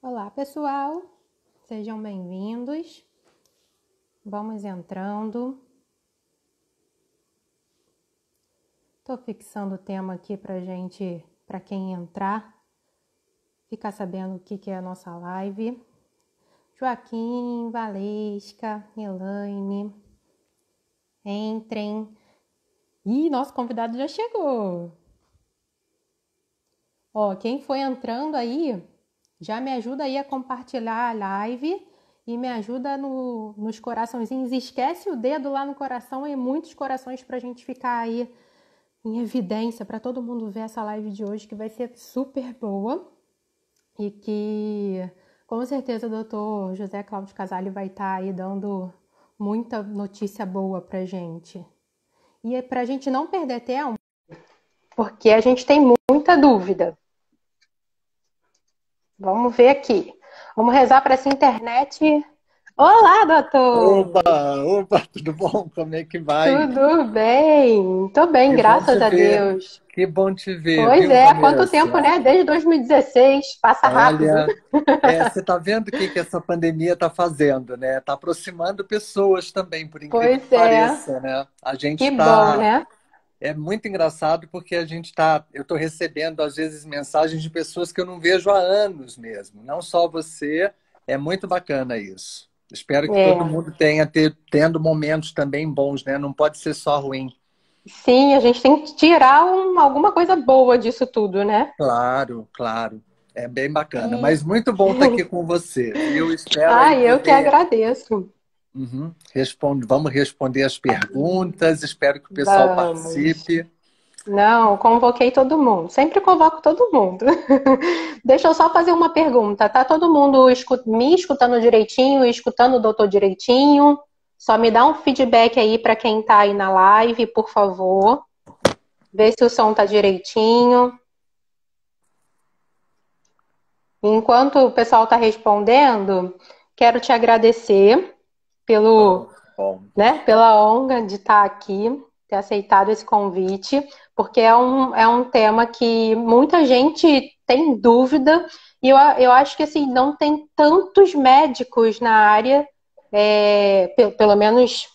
Olá, pessoal. Sejam bem-vindos. Vamos entrando. Estou fixando o tema aqui para quem entrar, ficar sabendo o que é a nossa live. Joaquim, Valesca, Elaine, entrem. Ih, nosso convidado já chegou. Ó, quem foi entrando aí, já me ajuda aí a compartilhar a live e me ajuda nos coraçõezinhos. Esquece o dedo lá no coração e muitos corações para a gente ficar aí em evidência, para todo mundo ver essa live de hoje, que vai ser super boa e que com certeza o doutor José Cláudio Casale vai estar aí dando muita notícia boa pra gente. E é pra gente não perder tempo, porque a gente tem muita dúvida. Vamos ver aqui. Vamos rezar para essa internet. Olá, doutor! Opa, tudo bom? Como é que vai? Tudo bem? Tô bem, Que bom te graças a ver. Deus. Que bom te ver, Pois viu, é, quanto tempo, Vanessa? né? Desde 2016, passa rápido. Olha, você tá vendo o que essa pandemia tá fazendo, né? Tá aproximando pessoas também, por incrível que Pois é, pareça, né? A gente que bom, tá... né? É muito engraçado porque a gente tá... Eu tô recebendo, às vezes, mensagens de pessoas que eu não vejo há anos mesmo. Não só você, é muito bacana isso. Espero que todo É. mundo tendo momentos também bons, né? Não pode ser só ruim. Sim, a gente tem que tirar alguma coisa boa disso tudo, né? Claro, claro. É bem bacana. E... Mas muito bom estar aqui com você, viu? Espero aí Ai, eu que poder. agradeço. Vamos responder as perguntas. Espero que o pessoal Vamos. participe. Não, convoquei todo mundo. Sempre convoco todo mundo. Deixa eu só fazer uma pergunta. Tá todo mundo me escutando direitinho e escutando o doutor direitinho? Só me dá um feedback aí para quem tá aí na live, por favor. Vê se o som tá direitinho. Enquanto o pessoal tá respondendo, quero te agradecer pelo, Bom, né, pela honra de estar aqui, ter aceitado esse convite, porque é um tema que muita gente tem dúvida, e eu acho que assim, não tem tantos médicos na área, pelo menos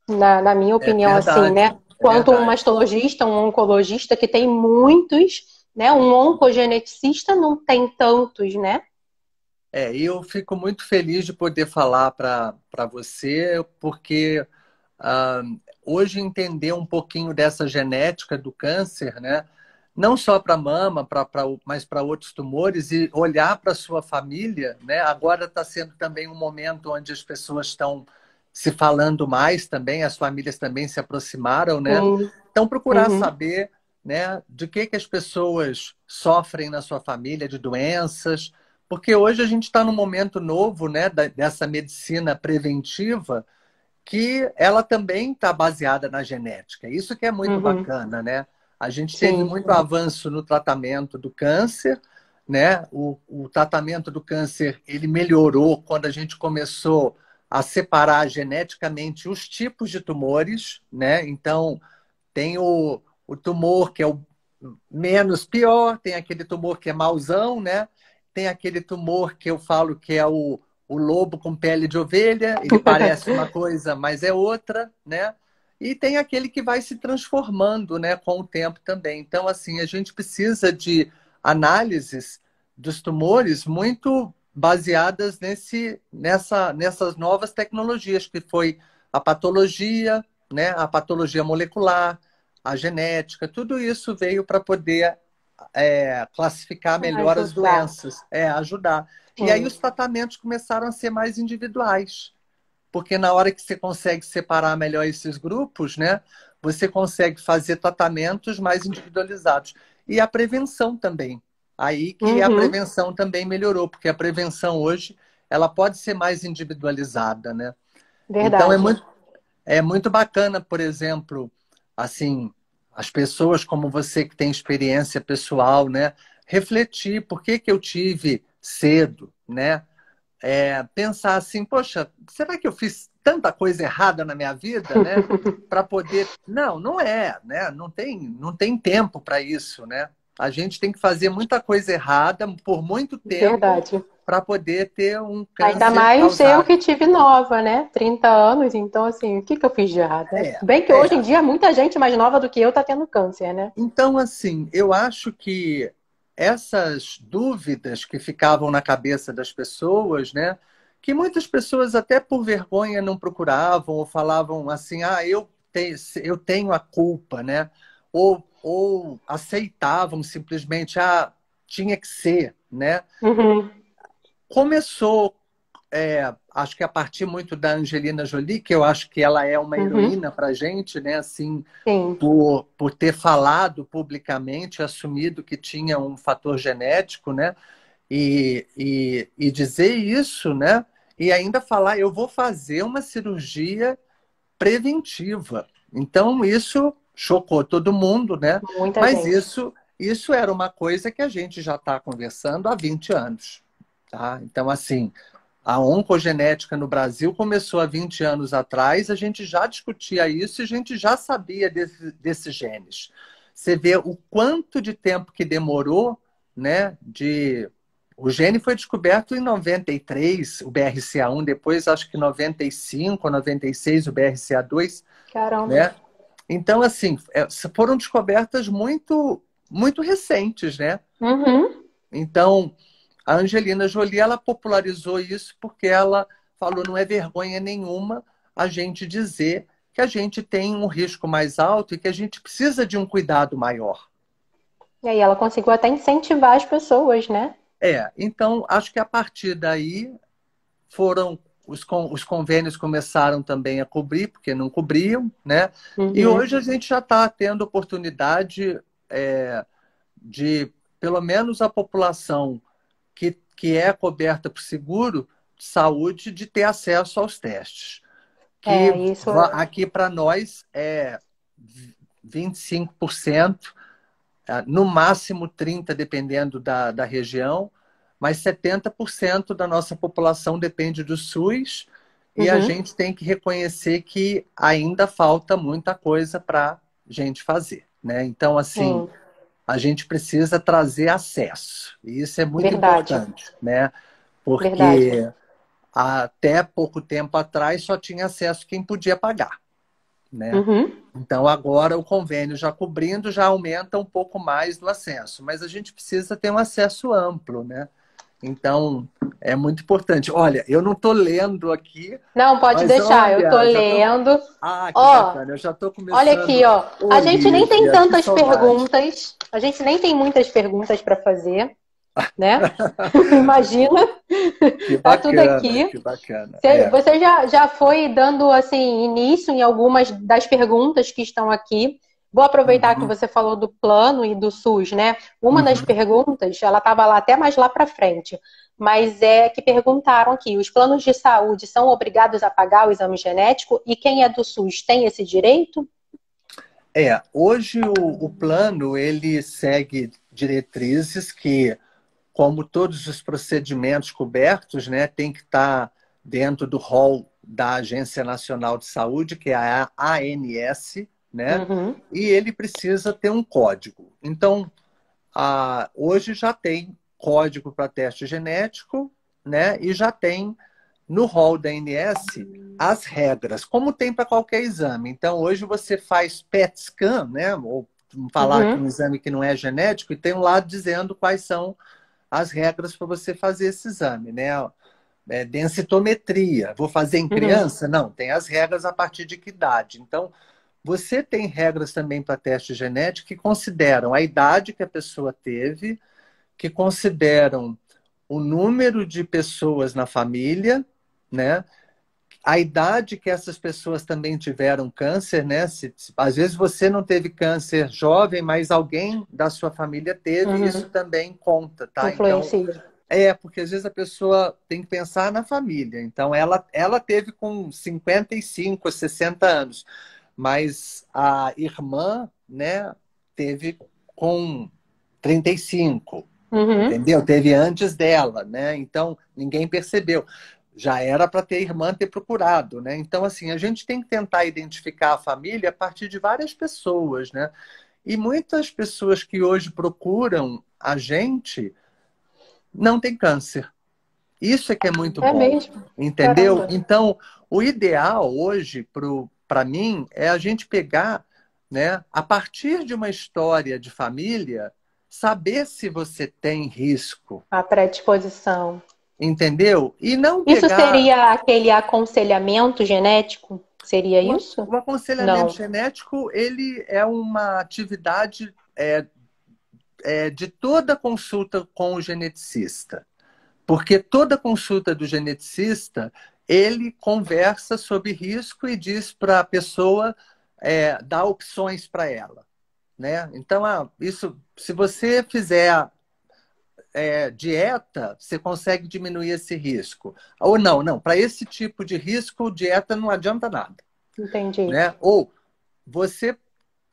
na minha é opinião, assim, verdade, né? é Quanto um verdade. mastologista, um oncologista, que tem muitos, né? Um oncogeneticista não tem tantos, né? Eu fico muito feliz de poder falar para você, porque ah, hoje entender um pouquinho dessa genética do câncer, né? Não só para mama, mas para outros tumores, e olhar para a sua família, né? Agora está sendo também um momento onde as pessoas estão se falando mais também, as famílias também se aproximaram, né? Sim. Então, procurar Uhum. saber, né, de que as pessoas sofrem na sua família, de doenças, porque hoje a gente está num momento novo, né, dessa medicina preventiva, que ela também está baseada na genética. Isso que é muito Uhum. bacana, né? A gente teve Sim. muito avanço no tratamento do câncer, né? O tratamento do câncer ele melhorou quando a gente começou a separar geneticamente os tipos de tumores, né? Então tem o tumor que é o menos pior, tem aquele tumor que é mauzão, né? Tem aquele tumor que eu falo que é o lobo com pele de ovelha, ele parece uma coisa, mas é outra, né? E tem aquele que vai se transformando, né, com o tempo também. Então, assim, a gente precisa de análises dos tumores muito baseadas nessas novas tecnologias, que foi a patologia, né, a patologia molecular, a genética, tudo isso veio para poder classificar melhor as Ajudar. doenças, ajudar. E aí Sim. os tratamentos começaram a ser mais individuais, porque na hora que você consegue separar melhor esses grupos, né, você consegue fazer tratamentos mais individualizados. E a prevenção também. Aí que a Uhum. prevenção também melhorou, porque a prevenção hoje ela pode ser mais individualizada, né? Então Verdade. é muito bacana, por exemplo, assim, as pessoas como você que tem experiência pessoal, né, refletir por que que eu tive cedo, né? Pensar assim, poxa, será que eu fiz tanta coisa errada na minha vida, né? Para poder. Não, não é, né? Não tem tempo para isso, né? A gente tem que fazer muita coisa errada por muito tempo Verdade. para poder ter um Ainda câncer mais eu causado. que tive nova, né? 30 anos, então assim, o que que eu fiz de errado, né? É, Bem que hoje em é. dia muita gente mais nova do que eu tá tendo câncer, né? Então, assim, eu acho que essas dúvidas que ficavam na cabeça das pessoas, né? Que muitas pessoas, até por vergonha, não procuravam ou falavam assim: ah, eu tenho a culpa, né? Ou aceitavam simplesmente: ah, tinha que ser, né? Uhum, Começou, acho que a partir muito da Angelina Jolie, que eu acho que ela é uma uhum, heroína para a gente, né? Assim, sim. por ter falado publicamente, assumido que tinha um fator genético, né? E dizer isso, né? E ainda falar, eu vou fazer uma cirurgia preventiva. Então, isso chocou todo mundo, né? Muita Mas gente. isso era uma coisa que a gente já está conversando há 20 anos. Tá? Então, assim, a oncogenética no Brasil começou há 20 anos atrás, a gente já discutia isso e a gente já sabia desses genes. Você vê o quanto de tempo que demorou, né? O gene foi descoberto em 93, o BRCA1, depois acho que 95, 96, o BRCA2, Caramba. né? Então, assim, foram descobertas muito recentes, né? Uhum. Então, a Angelina Jolie, ela popularizou isso porque ela falou, não é vergonha nenhuma a gente dizer que a gente tem um risco mais alto e que a gente precisa de um cuidado maior. E aí ela conseguiu até incentivar as pessoas, né? Então, acho que a partir daí foram os convênios começaram também a cobrir, porque não cobriam, né? E Uhum. hoje a gente já está tendo oportunidade de, pelo menos a população que é coberta por seguro de saúde, de ter acesso aos testes. Que É, isso. aqui para nós é 25%, no máximo 30%, dependendo da região, mas 70% da nossa população depende do SUS e a Uhum. gente tem que reconhecer que ainda falta muita coisa para gente fazer, né? Então, assim, Sim, a gente precisa trazer acesso. E isso é muito verdade. importante, né? Verdade. Porque até pouco tempo atrás só tinha acesso quem podia pagar, né? Uhum. Então agora o convênio já cobrindo já aumenta um pouco mais do acesso, mas a gente precisa ter um acesso amplo, né? Então é muito importante. Olha, eu não estou lendo aqui, Não, pode mas deixar, eu tô olha, já estou. lendo. Ah, que Ó, bacana! Eu já estou olha aqui, começando. ó. A gente nem tem Olivia, que tantas saudade! perguntas. A gente nem tem muitas perguntas para fazer, né? Imagina, Que tá tudo bacana, aqui. que bacana. Você já foi dando assim início em algumas das perguntas que estão aqui. Vou aproveitar que Uhum, você falou do plano e do SUS, né? Uma das uhum. perguntas, ela estava lá até mais lá para frente, mas é que perguntaram aqui: os planos de saúde são obrigados a pagar o exame genético e quem é do SUS tem esse direito? Hoje o plano ele segue diretrizes que, como todos os procedimentos cobertos, né, tem que estar dentro do rol da Agência Nacional de Saúde, que é a ANS, né? Uhum, E ele precisa ter um código. Então, hoje já tem código para teste genético, né? E já tem no rol da ANS as regras, como tem para qualquer exame. Então, hoje você faz PET scan, né? Ou vamos falar que um uhum, exame que não é genético, e tem um lado dizendo quais são as regras para você fazer esse exame, né? Densitometria. Vou fazer em uhum, criança? Não, tem as regras a partir de que idade. Então, você tem regras também para teste genético que consideram a idade que a pessoa teve, que consideram o número de pessoas na família, né? A idade que essas pessoas também tiveram câncer, né? Às vezes você não teve câncer jovem, mas alguém da sua família teve, e isso uhum. também conta, tá? Então, Influencia. porque às vezes a pessoa tem que pensar na família. Então, ela teve com 55, 60 anos, mas a irmã, né, teve com 35, Uhum. entendeu? Teve antes dela, né? Então, ninguém percebeu. Já era para ter irmã ter procurado, né? Então, assim, a gente tem que tentar identificar a família a partir de várias pessoas, né? E muitas pessoas que hoje procuram a gente não têm câncer. Isso é que é muito É bom, mesmo? entendeu? Caramba. Então, o ideal hoje, para mim, é a gente pegar, né, a partir de uma história de família, saber se você tem risco, A predisposição. entendeu? E não Isso pegar seria aquele aconselhamento genético? Seria isso? o aconselhamento Não. genético, ele é uma atividade de toda consulta com o geneticista. Porque toda consulta do geneticista, ele conversa sobre risco e diz para a pessoa dar opções para ela. Né? Então, isso, se você fizer dieta, você consegue diminuir esse risco. Ou não, não, para esse tipo de risco, dieta não adianta nada. Entendi. Né? Ou você,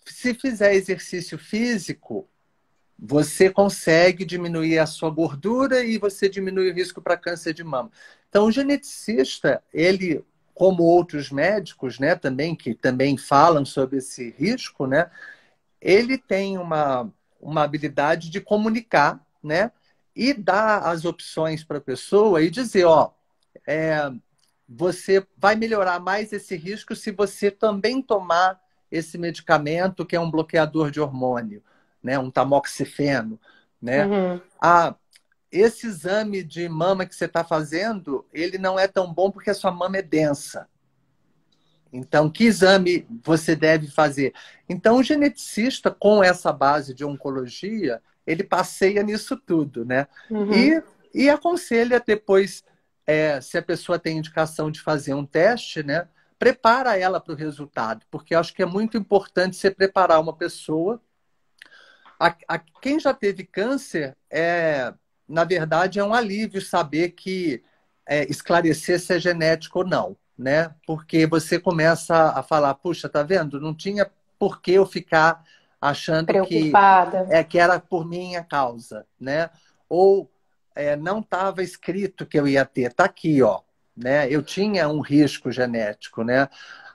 se fizer exercício físico, você consegue diminuir a sua gordura e você diminui o risco para câncer de mama. Então, o geneticista, ele, como outros médicos, né, também que também falam sobre esse risco, né, ele tem uma habilidade de comunicar, né, e dar as opções para a pessoa e dizer, ó, você vai melhorar mais esse risco se você também tomar esse medicamento que é um bloqueador de hormônio, né? Um tamoxifeno, né? Uhum. Ah, esse exame de mama que você está fazendo, ele não é tão bom porque a sua mama é densa. Então, que exame você deve fazer? Então, o geneticista, com essa base de oncologia, ele passeia nisso tudo, né? Uhum. E aconselha depois, se a pessoa tem indicação de fazer um teste, né? Prepara ela para o resultado, porque eu acho que é muito importante você preparar uma pessoa. Quem já teve câncer, na verdade, é um alívio saber que esclarecer se é genético ou não, né? Porque você começa a falar, puxa, tá vendo? Não tinha por que eu ficar achando Preocupada. que era por minha causa, né? Ou não estava escrito que eu ia ter, tá aqui, ó, né? Eu tinha um risco genético, né?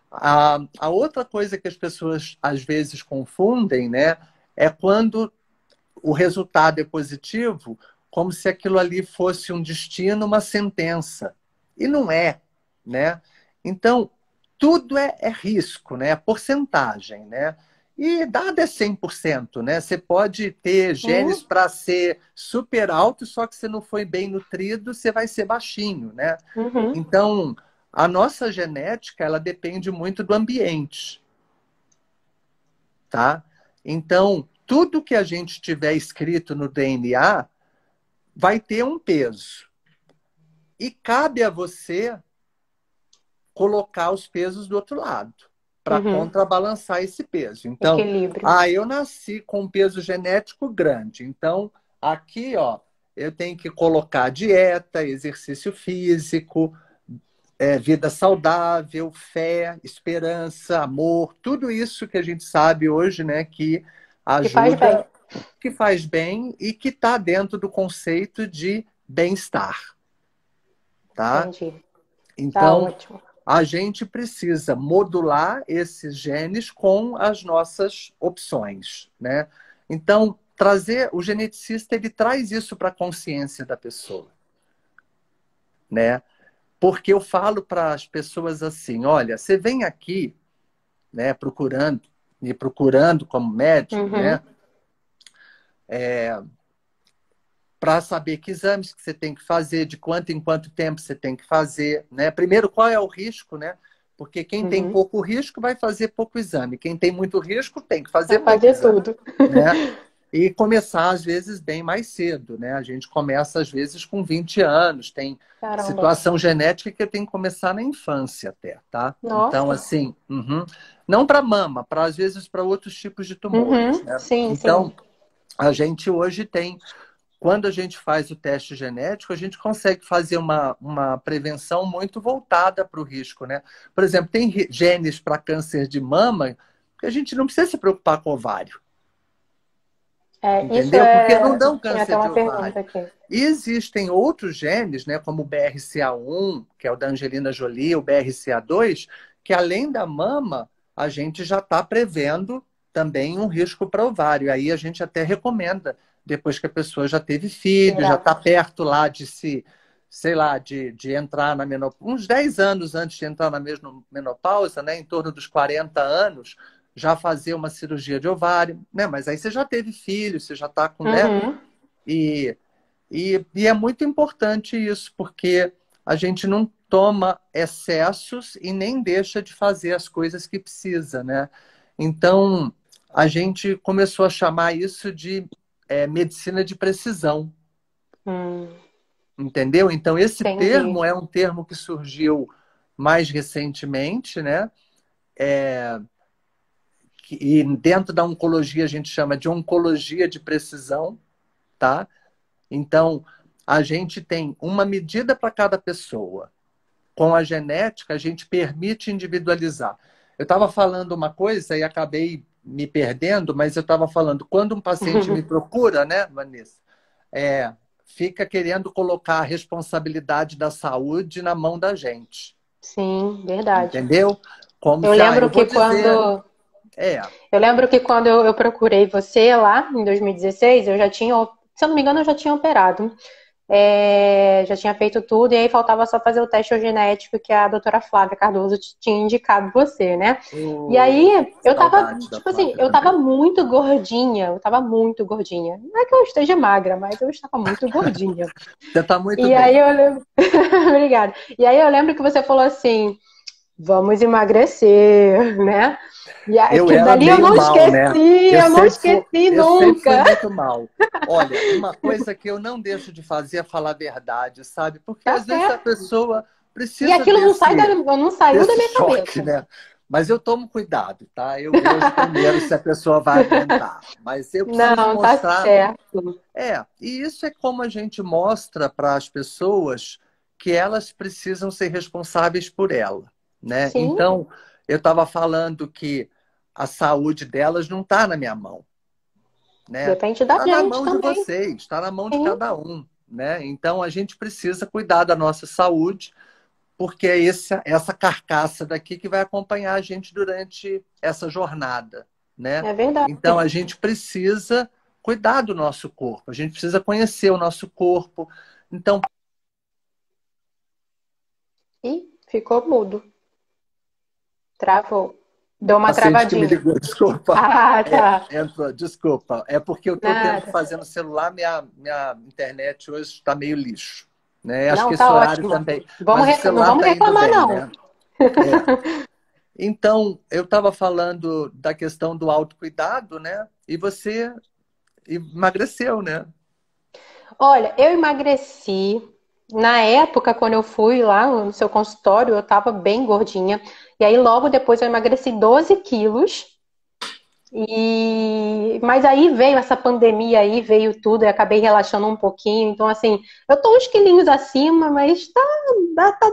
A outra coisa que as pessoas às vezes confundem, né, é quando o resultado é positivo, como se aquilo ali fosse um destino, uma sentença. E não é, né? Então, tudo é risco, né? É porcentagem, né? E dado é 100%, né? Você pode ter genes Uhum. para ser super alto, só que você não foi bem nutrido, você vai ser baixinho, né? Uhum. Então, a nossa genética, ela depende muito do ambiente, tá? Então, tudo que a gente tiver escrito no DNA vai ter um peso. E cabe a você colocar os pesos do outro lado, para Uhum. contrabalançar esse peso. Então, Equilíbrio. eu nasci com um peso genético grande. Então, aqui, ó, eu tenho que colocar dieta, exercício físico, vida saudável, fé, esperança, amor, tudo isso que a gente sabe hoje, né, que Que faz bem. ajuda, que faz bem e que está dentro do conceito de bem-estar, tá? Entendi. Tá Então, ótimo. a gente precisa modular esses genes com as nossas opções, né? Então, trazer o geneticista, ele traz isso para a consciência da pessoa, né? Porque eu falo para as pessoas assim, olha, você vem aqui, né, me procurando como médico, Uhum. né, para saber que exames que você tem que fazer, de quanto em quanto tempo você tem que fazer, né? Primeiro, qual é o risco, né? Porque quem tem Uhum. pouco risco vai fazer pouco exame. Quem tem muito risco tem que fazer Vai muito fazer exame, tudo. né? E começar, às vezes, bem mais cedo, né? A gente começa, às vezes, com 20 anos. Tem Caramba. situação genética que tem que começar na infância até, tá? Então, Nossa. assim, não para mama, para, às vezes, para outros tipos de tumores, Uhum. né? Sim, sim. Então, a gente hoje tem quando a gente faz o teste genético, a gente consegue fazer uma prevenção muito voltada para o risco, né? Por exemplo, tem genes para câncer de mama que a gente não precisa se preocupar com ovário, Isso entendeu? Porque não é. dão Tinha até câncer de uma ovário. pergunta aqui. E existem outros genes, né, como o BRCA1, que é o da Angelina Jolie, o BRCA2, que além da mama, a gente já está prevendo também um risco para ovário. Aí a gente até recomenda, depois que a pessoa já teve filho, já está perto lá de se, sei lá, de entrar na menopausa, uns 10 anos antes de entrar na mesma menopausa, né, em torno dos 40 anos, já fazer uma cirurgia de ovário, né? Mas aí você já teve filho, você já está com, né? Uhum. E, e é muito importante isso, porque a gente não toma excessos e nem deixa de fazer as coisas que precisa, né? Então, a gente começou a chamar isso de medicina de precisão, Hum, entendeu? Então, esse entendi. termo é um termo que surgiu mais recentemente, né? E dentro da oncologia a gente chama de oncologia de precisão, tá? Então, a gente tem uma medida para cada pessoa. Com a genética, a gente permite individualizar. Eu estava falando uma coisa e acabei me perdendo, mas eu estava falando, quando um paciente me procura, né, Vanessa, é, fica querendo colocar a responsabilidade da saúde na mão da gente. Sim, verdade. Entendeu? Como Eu se, lembro eu vou que dizer, quando é, eu lembro que quando eu procurei você lá em 2016, eu já tinha, se eu não me engano, eu já tinha operado. Já tinha feito tudo, e aí faltava só fazer o teste genético que a doutora Flávia Cardoso tinha indicado você, né? E aí eu tava, saudade da tipo assim, Flávia eu tava também. muito gordinha, eu tava muito gordinha. Não é que eu esteja magra, mas eu estava muito gordinha. Você está muito E aí bem. eu lembro. Obrigada. E aí eu lembro que você falou assim: vamos emagrecer, né? E aí, Eu que era dali meio mal, né? eu não esqueci Eu sempre fui nunca. muito mal. Olha, uma coisa que eu não deixo de fazer é falar a verdade, sabe? Porque Tá às vezes a certo. pessoa E precisa aquilo não saiu da desse minha choque, cabeça. né? Mas eu tomo cuidado, tá? Eu vejo primeiro se a pessoa vai aguentar. Mas eu preciso Não, tá mostrar. certo. E isso é como a gente mostra para as pessoas que elas precisam ser responsáveis por ela, né? Sim, Então, eu estava falando que a saúde delas não está na minha mão, né? depende da Está na gente mão de também. vocês, está na mão de Sim, cada um, né? Então, a gente precisa cuidar da nossa saúde, porque é essa carcaça daqui que vai acompanhar a gente durante essa jornada, né? é verdade. Então a gente precisa cuidar do nosso corpo, a gente precisa conhecer o nosso corpo. Então, E ficou mudo. Travou. Deu uma paciente que me travadinha. ligou, desculpa. Ah, tá. Entrou, desculpa. É porque eu estou tendo que Nada. fazer no celular, minha internet hoje está meio lixo. Né? Acho que Não, esse tá horário ótimo. também. Mas o Não celular vamos está indo reclamar, bem, não. né? É. Então, eu estava falando da questão do autocuidado, né? E você emagreceu, né? Olha, eu emagreci. Na época, quando eu fui lá no seu consultório, eu tava bem gordinha. E aí, logo depois, eu emagreci 12 quilos. Mas aí veio essa pandemia aí, veio tudo, e acabei relaxando um pouquinho. Então, assim, eu tô uns quilinhos acima, mas tá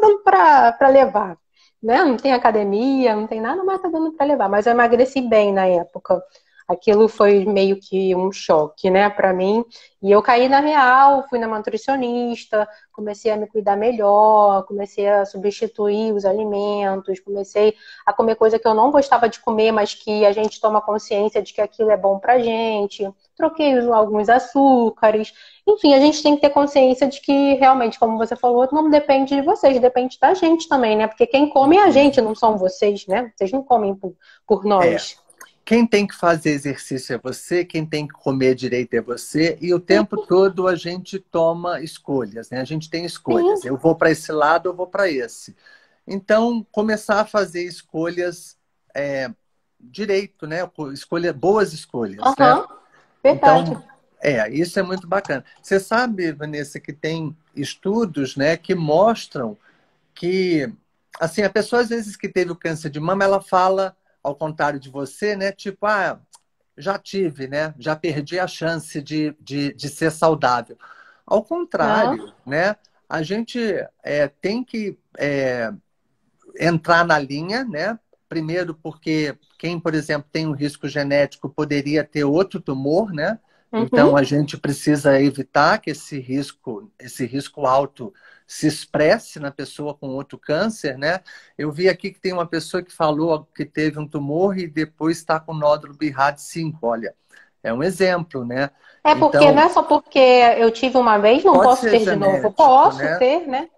dando pra levar. Né? Não tem academia, não tem nada, mas tá dando pra levar. Mas eu emagreci bem na época. Aquilo foi meio que um choque, né, pra mim. E eu caí na real, fui na nutricionista, comecei a me cuidar melhor, comecei a substituir os alimentos, comecei a comer coisa que eu não gostava de comer, mas que a gente toma consciência de que aquilo é bom pra gente. Troquei alguns açúcares. Enfim, a gente tem que ter consciência de que realmente, como você falou, não depende de vocês, depende da gente também, né? Porque quem come é a gente, não são vocês, né? Vocês não comem por É. nós. Quem tem que fazer exercício é você, quem tem que comer direito é você, e o tempo todo a gente toma escolhas, né? A gente tem Sim, escolhas. Eu vou para esse lado, eu vou para esse. Então, começar a fazer escolhas direito, né? Boas escolhas, né? aham, verdade. Então, isso é muito bacana. Você sabe, Vanessa, que tem estudos, né, que mostram que, assim, a pessoa às vezes que teve o câncer de mama, ela fala, ao contrário de você, né, tipo, já tive, né, já perdi a chance de ser saudável. Ao Não, contrário, né, a gente tem que entrar na linha, né, primeiro porque quem, por exemplo, tem um risco genético poderia ter outro tumor, né, Então, Uhum. a gente precisa evitar que esse risco alto se expresse na pessoa com outro câncer, né? Eu vi aqui que tem uma pessoa que falou que teve um tumor e depois está com nódulo BRAF5. Olha, é um exemplo, né? É porque não Então, é só porque eu tive uma vez, não pode posso ser ter de novo. genético, Posso né? ter, né?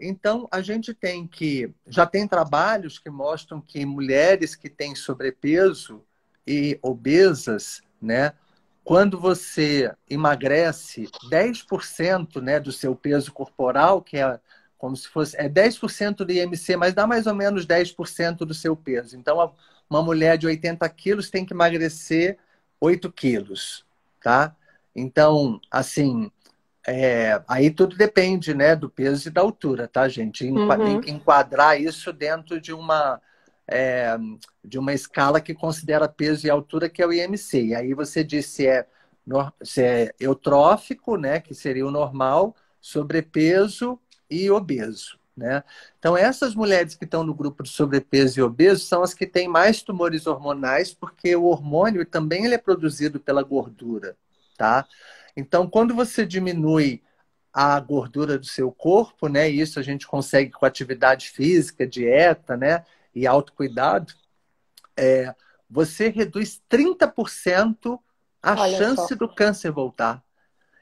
Então a gente tem que. Já tem trabalhos que mostram que mulheres que têm sobrepeso e obesas, né? Quando você emagrece 10%, né, do seu peso corporal, que é como se fosse 10% do IMC, mas dá mais ou menos 10% do seu peso. Então, uma mulher de 80 quilos tem que emagrecer 8 quilos, tá? Então, assim, aí tudo depende, né, do peso e da altura, tá, gente? Tem Uhum. que enquadrar isso dentro é, de uma escala que considera peso e altura, que é o IMC. E aí você diz se é eutrófico, né, que seria o normal, sobrepeso e obeso, né? Então, essas mulheres que estão no grupo de sobrepeso e obeso são as que têm mais tumores hormonais, porque o hormônio também ele é produzido pela gordura, tá? Então, quando você diminui a gordura do seu corpo, né? Isso a gente consegue com atividade física, dieta, né? E autocuidado, você reduz 30% a Olha só. chance do câncer voltar.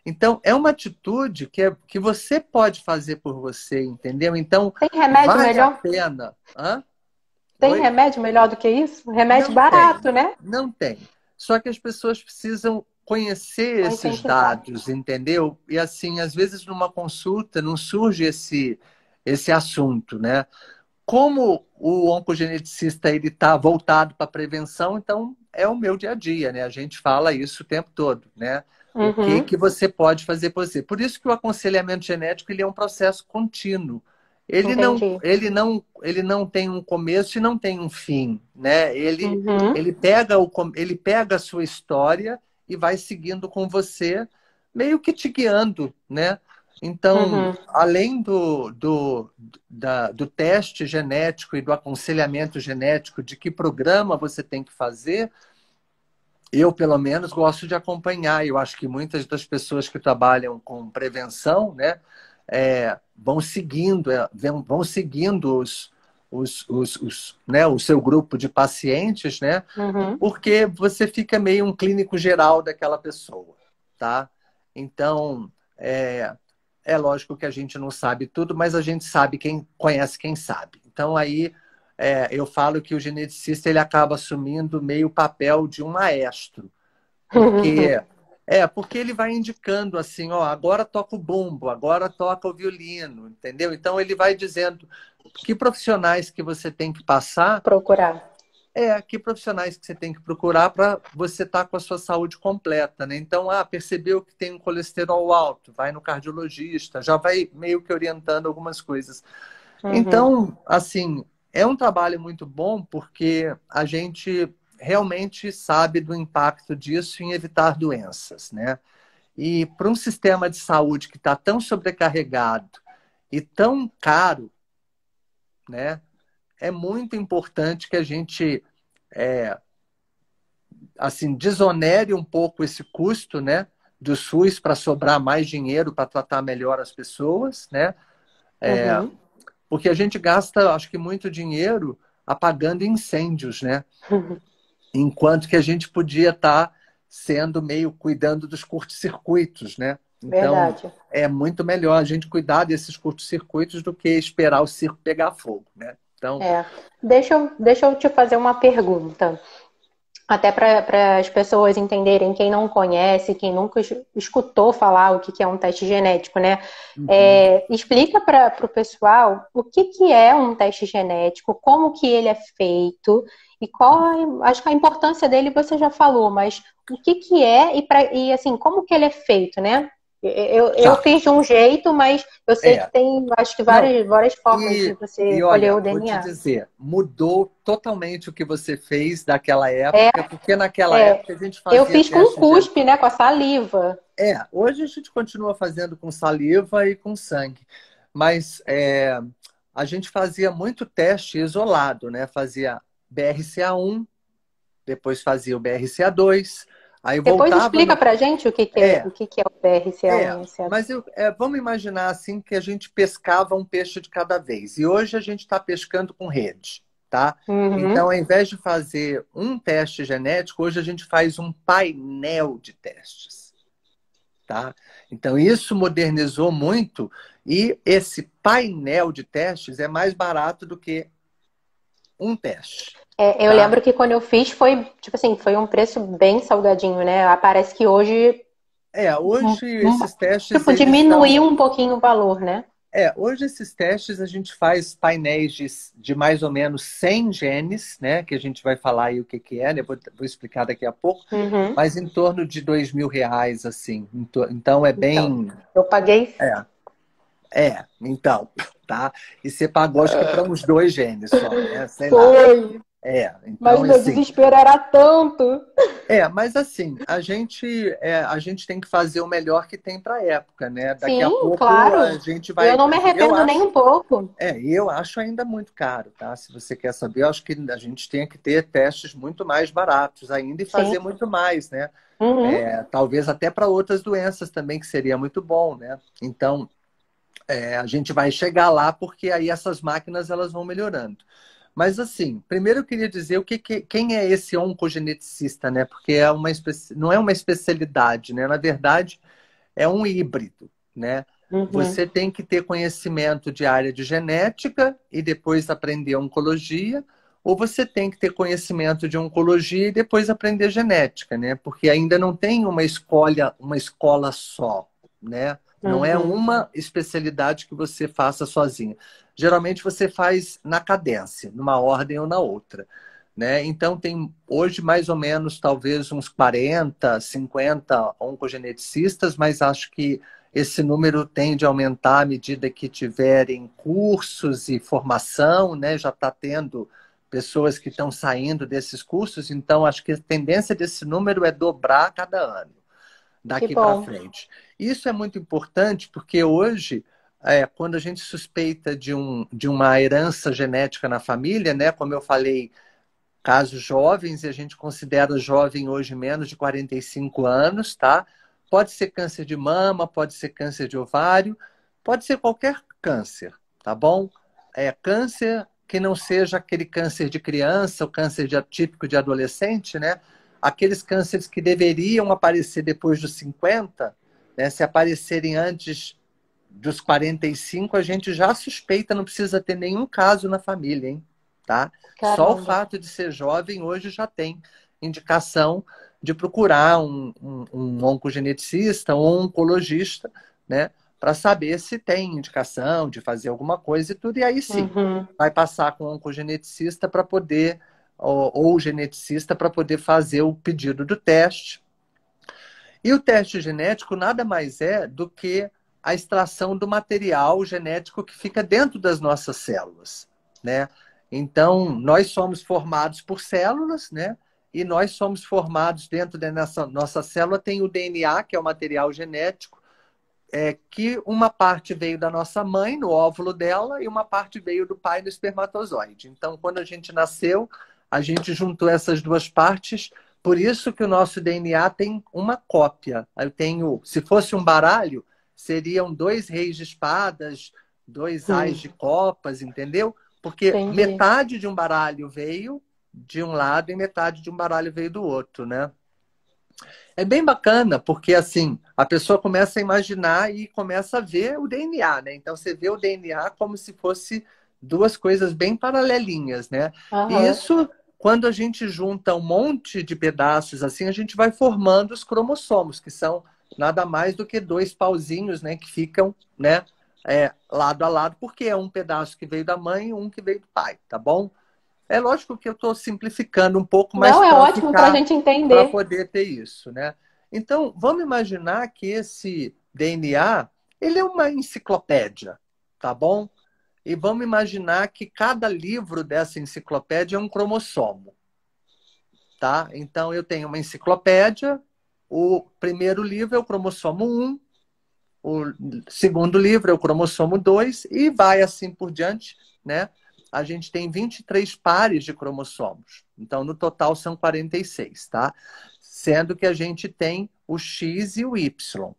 Então, é uma atitude que você pode fazer por você, entendeu? Então, Tem remédio vale a melhor? pena. Hã? Tem Oi? remédio melhor do que isso? Remédio Não tem, barato, né? não tem. Só que as pessoas precisam conhecer Vou esses incentivar. dados, entendeu? E assim, às vezes numa consulta não surge esse assunto, né? Como o oncogeneticista ele está voltado para a prevenção, então é o meu dia a dia, né? A gente fala isso o tempo todo, né? O que Uhum. que você pode fazer por você? Por isso que o aconselhamento genético ele é um processo contínuo. Entendi. Ele não tem um começo e não tem um fim, né? Uhum. Ele pega a sua história e vai seguindo com você, meio que te guiando, né? Então, Uhum. além do teste genético e do aconselhamento genético de que programa você tem que fazer, eu, pelo menos, gosto de acompanhar. Eu acho que muitas das pessoas que trabalham com prevenção, né, vão seguindo né, o seu grupo de pacientes, né, Uhum. porque você fica meio um clínico geral daquela pessoa, tá? Então, é lógico que a gente não sabe tudo, mas a gente sabe quem conhece quem sabe. Então, aí eu falo que o geneticista ele acaba assumindo meio o papel de um maestro, porque porque ele vai indicando assim, ó, agora toca o bumbo, agora toca o violino, entendeu? Então ele vai dizendo que profissionais que você tem que passar, Procurar. que profissionais que você tem que procurar para você estar com a sua saúde completa, né? Então, percebeu que tem um colesterol alto, vai no cardiologista, já vai meio que orientando algumas coisas. Uhum. Então, assim, é um trabalho muito bom porque a gente realmente sabe do impacto disso em evitar doenças, né? E para um sistema de saúde que está tão sobrecarregado e tão caro, né? É muito importante que a gente é, assim desonere um pouco esse custo, né? Do SUS para sobrar mais dinheiro para tratar melhor as pessoas, né? Uhum. Porque a gente gasta, acho que, muito dinheiro apagando incêndios, né? Enquanto que a gente podia estar sendo meio cuidando dos curtos-circuitos, né? Então, Verdade. é muito melhor a gente cuidar desses curtos-circuitos do que esperar o circo pegar fogo, né? Então, É. Deixa eu te fazer uma pergunta. Até para as pessoas entenderem, quem não conhece, quem nunca escutou falar o que que é um teste genético, né? uhum. Explica para o pessoal o que é um teste genético, como que ele é feito e acho que a importância dele você já falou, mas o que é e assim, como que ele é feito, né? Eu Tá. fiz de um jeito, mas eu sei que É. tem, acho que Não, várias formas de e você colher olha, o vou te DNA. dizer, mudou totalmente o que você fez daquela É, época, porque naquela é, época a gente eu fazia fiz com teste de. cuspe, né, com a saliva. Hoje a gente continua fazendo com saliva e com sangue, mas a gente fazia muito teste isolado, né? Fazia BRCA1, depois fazia o BRCA2, Aí Depois voltava explica no... pra gente É, o que que é o PRCA1 e mas vamos imaginar assim que a gente pescava um peixe de cada vez. E hoje a gente está pescando com rede, tá? Então, Uhum. ao invés de fazer um teste genético, hoje a gente faz um painel de testes, tá? Então, isso modernizou muito e esse painel de testes é mais barato do que um teste, Eu tá? lembro que quando eu fiz foi, tipo assim, foi um preço bem salgadinho, né? Parece que hoje, Hoje um- esses testes, tipo, eles diminuiu são... um pouquinho o valor, né? Hoje esses testes a gente faz painéis de mais ou menos 100 genes, né? Que a gente vai falar aí o que que é, né? Vou explicar daqui a pouco, Uhum. mas em torno de R$ 2.000, assim. Então é Então, bem... eu paguei. É, então, tá? E você pagou acho que para uns 2 genes só, né? Sei lá. Foi, mas Então meu assim... desespero era tanto. Mas assim, a gente tem que fazer o melhor que tem para a época, né? Daqui a Sim, pouco a claro. gente Eu vai... não me Eu arrependo nem acho... um pouco. Eu acho ainda muito caro, tá? Se você quer saber, eu acho que a gente tem que ter testes muito mais baratos ainda e Sim. fazer muito mais, né? Uhum. Talvez até para outras doenças também, que seria muito bom, né? Então, a gente vai chegar lá porque aí essas máquinas elas vão melhorando. Mas assim, primeiro eu queria dizer quem é esse oncogeneticista, né? Porque não é uma especialidade, né? Na verdade, é um híbrido, né? Uhum. Você tem que ter conhecimento de área de genética e depois aprender oncologia, ou você tem que ter conhecimento de oncologia e depois aprender genética, né? Porque ainda não tem uma escola só, né? Não é Uhum. uma especialidade que você faça sozinha. Geralmente você faz na cadência, numa ordem ou na outra, né? Então tem hoje mais ou menos talvez uns 40, 50 oncogeneticistas, mas acho que esse número tende a aumentar à medida que tiverem cursos e formação, né? Já está tendo pessoas que estão saindo desses cursos, então acho que a tendência desse número é dobrar a cada ano, Que daqui para bom. frente. Isso é muito importante porque hoje, quando a gente suspeita de uma herança genética na família, né? Como eu falei, casos jovens, e a gente considera jovem hoje menos de 45 anos, tá? Pode ser câncer de mama, pode ser câncer de ovário, pode ser qualquer câncer, tá bom? Câncer que não seja aquele câncer de criança, o câncer típico de adolescente, né? Aqueles cânceres que deveriam aparecer depois dos 50, né? Se aparecerem antes dos 45, a gente já suspeita, não precisa ter nenhum caso na família, hein? Tá? Só o Caramba. fato de ser jovem hoje já tem indicação de procurar um oncogeneticista ou um oncologista, né? Para saber se tem indicação de fazer alguma coisa e tudo. E aí sim, Uhum. vai passar com o oncogeneticista para poder, ou o geneticista para poder fazer o pedido do teste. E o teste genético nada mais é do que a extração do material genético que fica dentro das nossas células, né? Então, nós somos formados por células, né? E nós somos formados dentro da nossa célula, tem o DNA, que é o material genético, que uma parte veio da nossa mãe, no óvulo dela, e uma parte veio do pai, no espermatozoide. Então, quando a gente nasceu, a gente juntou essas duas partes, por isso que o nosso DNA tem uma cópia. Eu tenho, se fosse um baralho, seriam 2 reis de espadas, 2 ás Hum. de copas, entendeu? Porque Entendi. metade de um baralho veio de um lado e metade de um baralho veio do outro, né? É bem bacana, porque assim, a pessoa começa a imaginar e começa a ver o DNA, né? Então você vê o DNA como se fosse duas coisas bem paralelinhas, né? E Aham. isso, quando a gente junta um monte de pedaços assim, a gente vai formando os cromossomos, que são nada mais do que 2 pauzinhos, né? Que ficam, né? Lado a lado, porque é um pedaço que veio da mãe e um que veio do pai, tá bom? É lógico que eu estou simplificando um pouco, mas Não, é para ótimo para a ficar, gente para entender. poder ter isso, né? Então, vamos imaginar que esse DNA, ele é uma enciclopédia, tá bom? E vamos imaginar que cada livro dessa enciclopédia é um cromossomo, tá? Então, eu tenho uma enciclopédia, o primeiro livro é o cromossomo 1, o segundo livro é o cromossomo 2 e vai assim por diante, né? A gente tem 23 pares de cromossomos. Então, no total, são 46, tá? sendo que a gente tem o X e o Y,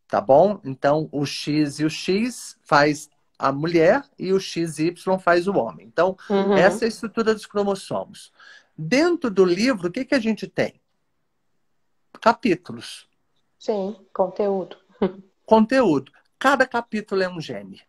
tá bom? Então, o X e o X faz a mulher e o XY faz o homem. Então, Uhum. essa é a estrutura dos cromossomos. Dentro do livro, o que que a gente tem? Capítulos. Sim, conteúdo. Conteúdo. Cada capítulo é um gene.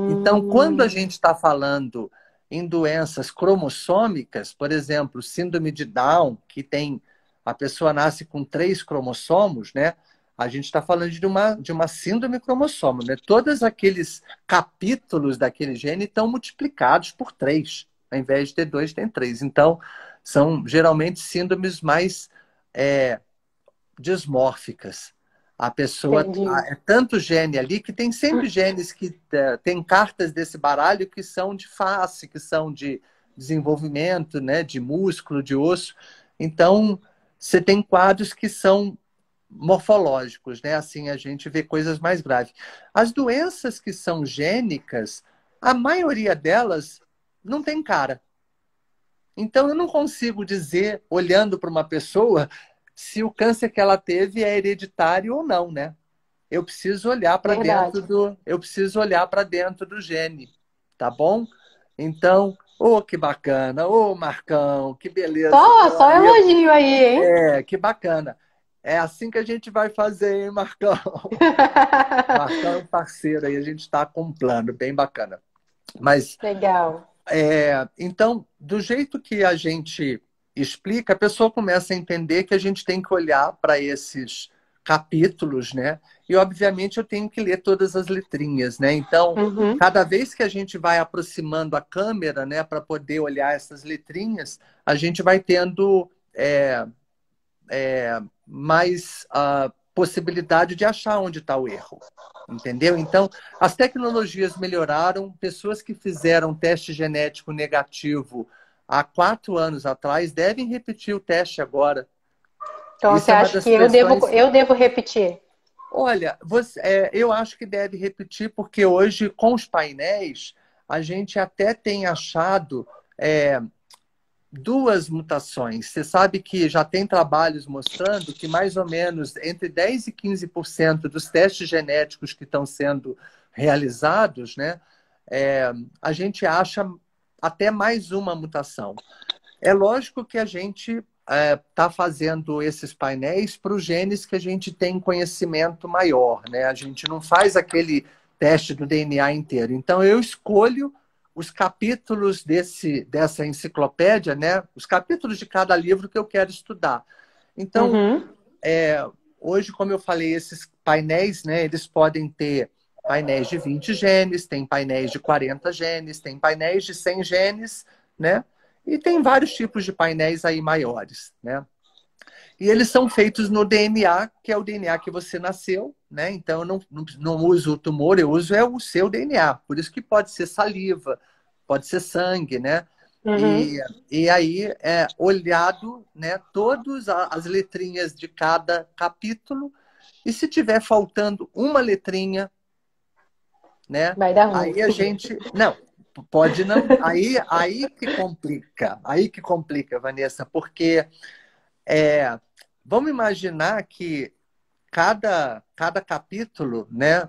Então, quando a Hum, gente está falando em doenças cromossômicas, por exemplo, síndrome de Down, que tem a pessoa nasce com 3 cromossomos, né? A gente está falando de uma síndrome cromossomo, né? Todos aqueles capítulos daquele gene estão multiplicados por 3. Ao invés de ter 2, tem 3. Então, são geralmente síndromes mais é, dismórficas. A pessoa entendi. é tanto gene ali que tem sempre genes que tem cartas desse baralho que são de face, que são de desenvolvimento, né, de músculo, de osso. Então, você tem quadros que são morfológicos, né? Assim a gente vê coisas mais graves. As doenças que são gênicas, a maioria delas não tem cara. Então, eu não consigo dizer, olhando para uma pessoa, se o câncer que ela teve é hereditário ou não, né? Eu preciso olhar para dentro Verdade. do gene, tá bom? Então, que bacana, Marcão, que beleza, meu Só amigo. elogio aí, hein? Que bacana. É assim que a gente vai fazer, hein, Marcão? Marcão é um parceiro aí, a gente está com um plano bem bacana. Mas Legal. então, do jeito que a gente explica, a pessoa começa a entender que a gente tem que olhar para esses capítulos, né? E, obviamente, eu tenho que ler todas as letrinhas, né? Então, Uhum. cada vez que a gente vai aproximando a câmera, né, para poder olhar essas letrinhas, a gente vai tendo mais possibilidade de achar onde está o erro. Entendeu? Então, as tecnologias melhoraram. Pessoas que fizeram teste genético negativo há 4 anos atrás devem repetir o teste agora. Então você Isso é uma acha que das questões. eu devo repetir? Olha, eu acho que deve repetir, porque hoje, com os painéis, a gente até tem achado duas mutações. Você sabe que já tem trabalhos mostrando que mais ou menos entre 10 e 15% dos testes genéticos que estão sendo realizados, né, a gente acha até mais uma mutação. É lógico que a gente está fazendo esses painéis para os genes que a gente tem conhecimento maior, né? A gente não faz aquele teste do DNA inteiro. Então, eu escolho os capítulos dessa enciclopédia, né? Os capítulos de cada livro que eu quero estudar. Então, Uhum. hoje, como eu falei, esses painéis, né? Eles podem ter painéis de 20 genes, tem painéis de 40 genes, tem painéis de 100 genes, né? E tem vários tipos de painéis aí maiores, né? E eles são feitos no DNA, que é o DNA que você nasceu, né? Então, eu não uso o tumor, eu uso o seu DNA. Por isso que pode ser saliva, pode ser sangue, né? Uhum. E aí é olhado, né, todas as letrinhas de cada capítulo. E se tiver faltando uma letrinha, né? Vai dar ruim. Aí a gente. Não, pode não. Aí que complica, Vanessa, porque vamos imaginar que cada capítulo, né,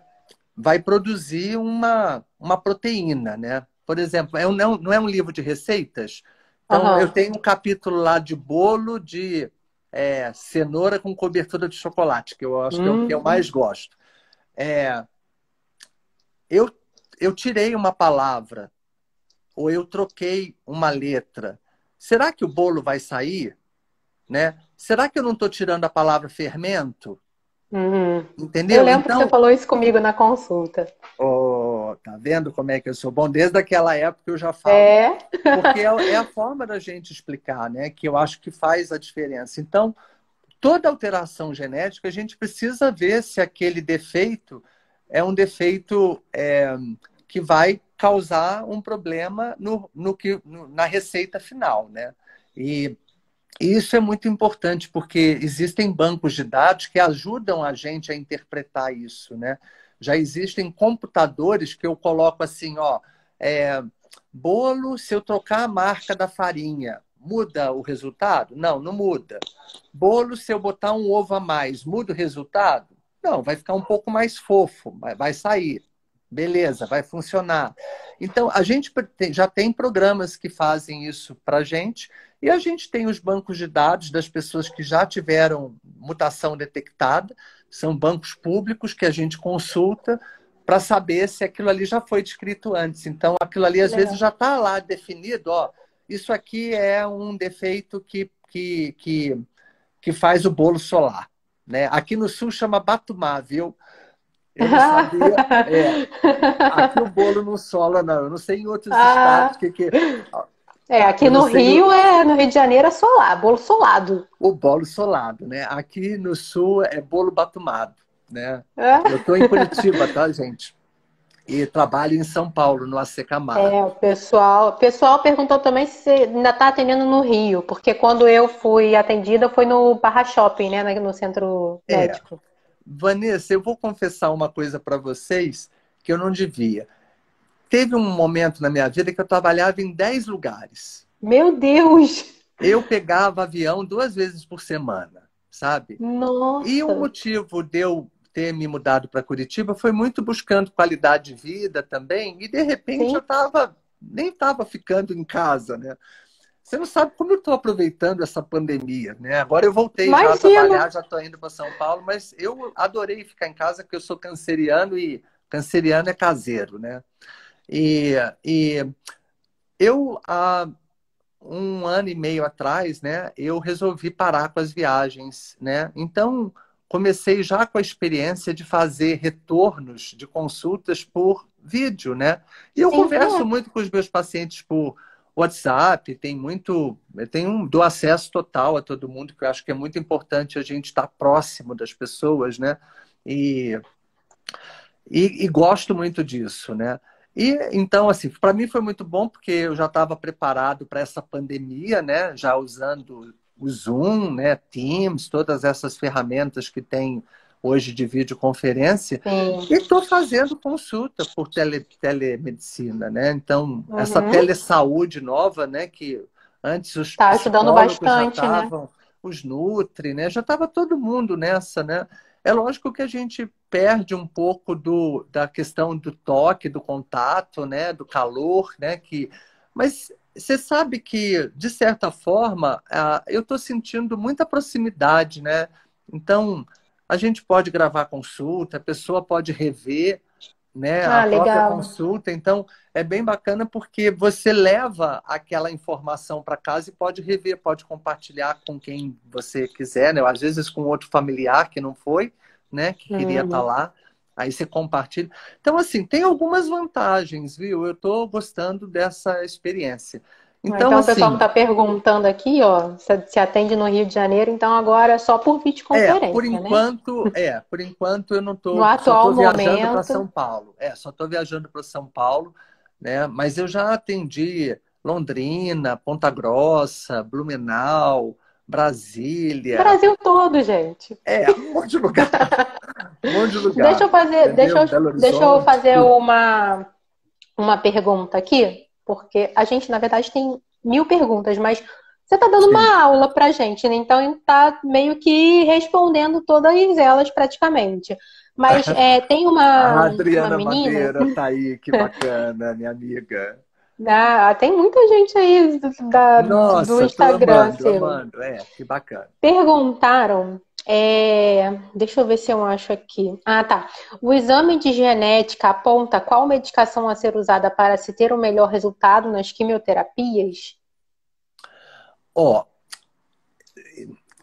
vai produzir uma proteína, né? Por exemplo, não é um livro de receitas? Então, eu Aham. tenho um capítulo lá de bolo de cenoura com cobertura de chocolate, que eu acho que é o que eu mais Hum. gosto. É, eu, eu tirei uma palavra ou eu troquei uma letra. Será que o bolo vai sair? Né? Será que eu não estou tirando a palavra fermento? Uhum. Eu Entendeu? lembro que você Então, falou isso comigo na consulta. tá vendo como é que eu sou bom? Desde aquela época eu já falo, É. porque é a forma da gente explicar, né? Que eu acho que faz a diferença. Então, toda alteração genética, a gente precisa ver se aquele defeito é um defeito que vai causar um problema na receita final, né? E isso é muito importante, porque existem bancos de dados que ajudam a gente a interpretar isso, né? Já existem computadores que eu coloco assim, ó, é, bolo, se eu trocar a marca da farinha, muda o resultado? Não, não muda. Bolo, se eu botar um ovo a mais, muda o resultado? Não, vai ficar um pouco mais fofo, vai sair. Beleza, vai funcionar. Então, a gente já tem programas que fazem isso para a gente, e a gente tem os bancos de dados das pessoas que já tiveram mutação detectada, são bancos públicos que a gente consulta para saber se aquilo ali já foi descrito antes. Então, aquilo ali, às vezes, já está lá definido, ó, isso aqui é um defeito que faz o bolo solar. Né? Aqui no Sul chama batumá, viu? Eu não sabia. Aqui o bolo não sola, não. Eu não sei em outros estados que... Aqui Eu não no sei Rio, no Rio de Janeiro é solar, bolo solado. o bolo solado, né? Aqui no Sul é bolo batumado, né? Eu estou em Curitiba, tá, gente? E trabalho em São Paulo, no AC Camargo. O pessoal perguntou também se você ainda está atendendo no Rio, porque quando eu fui atendida foi no Barra Shopping, né, no centro médico. Vanessa, eu vou confessar uma coisa para vocês que eu não devia. Teve um momento na minha vida que eu trabalhava em 10 lugares. Meu Deus! Eu pegava avião 2 vezes por semana, sabe? E o Nossa! motivo de eu ter me mudado para Curitiba foi muito buscando qualidade de vida também. E, de repente, Sim. nem estava ficando em casa, né? Você não sabe como eu estou aproveitando essa pandemia, né? Agora eu voltei já a Imagino! trabalhar, já estou indo para São Paulo, mas eu adorei ficar em casa, porque eu sou canceriano e canceriano é caseiro, né? E eu, há 1 ano e meio atrás, né, eu resolvi parar com as viagens, né? Então, comecei já com a experiência de fazer retornos de consultas por vídeo, né? E eu Sim, converso muito com os meus pacientes por WhatsApp, dou acesso total a todo mundo, que eu acho que é muito importante a gente estar próximo das pessoas, né? E e gosto muito disso, né? E então, assim, para mim foi muito bom porque eu já estava preparado para essa pandemia, né? Já usando o Zoom, né? Teams, todas essas ferramentas que tem hoje de videoconferência. sim. E estou fazendo consulta por telemedicina, né? Então, essa Uhum. telesaúde nova, né? Que antes os Tá ajudando psicólogos já bastante, né? estavam, os Nutri, né? Já estava todo mundo nessa, né? É lógico que a gente perde um pouco da questão do toque, do contato, né? Do calor, né? Mas você sabe que, de certa forma, eu estou sentindo muita proximidade, né? Então, a gente pode gravar consulta, a pessoa pode rever, né, a Ah, própria legal. consulta. Então, é bem bacana porque você leva aquela informação para casa e pode rever, pode compartilhar com quem você quiser, né? Às vezes com outro familiar que não foi, né, que queria estar Uhum. lá. Aí você compartilha. Então, assim, tem algumas vantagens, viu? Eu estou gostando dessa experiência. Então, Então, o pessoal que assim, está perguntando aqui, ó, se atende no Rio de Janeiro, então agora é só por videoconferência, né? por enquanto eu não No tô, só atual estou viajando para momento. São Paulo. Só estou viajando para São Paulo, né? Mas eu já atendi Londrina, Ponta Grossa, Blumenau, Brasília, Brasil todo, gente. um monte de lugar, um monte de Deixa lugar, eu fazer, deixa entendeu? eu, Belo deixa eu Horizonte, fazer tudo. uma pergunta aqui, porque a gente, na verdade, tem 1000 perguntas, mas você está dando Sim. uma aula pra gente, né? Então está meio que respondendo todas elas praticamente. Mas tem A uma Adriana menina. Madeira tá aí, que bacana, minha amiga. Tem muita gente aí do Nossa, tô Instagram amando, seu. amando. Que bacana. Perguntaram, deixa eu ver se eu acho aqui. Ah, tá. O exame de genética aponta qual medicação a ser usada para se ter o melhor resultado nas quimioterapias? Ó,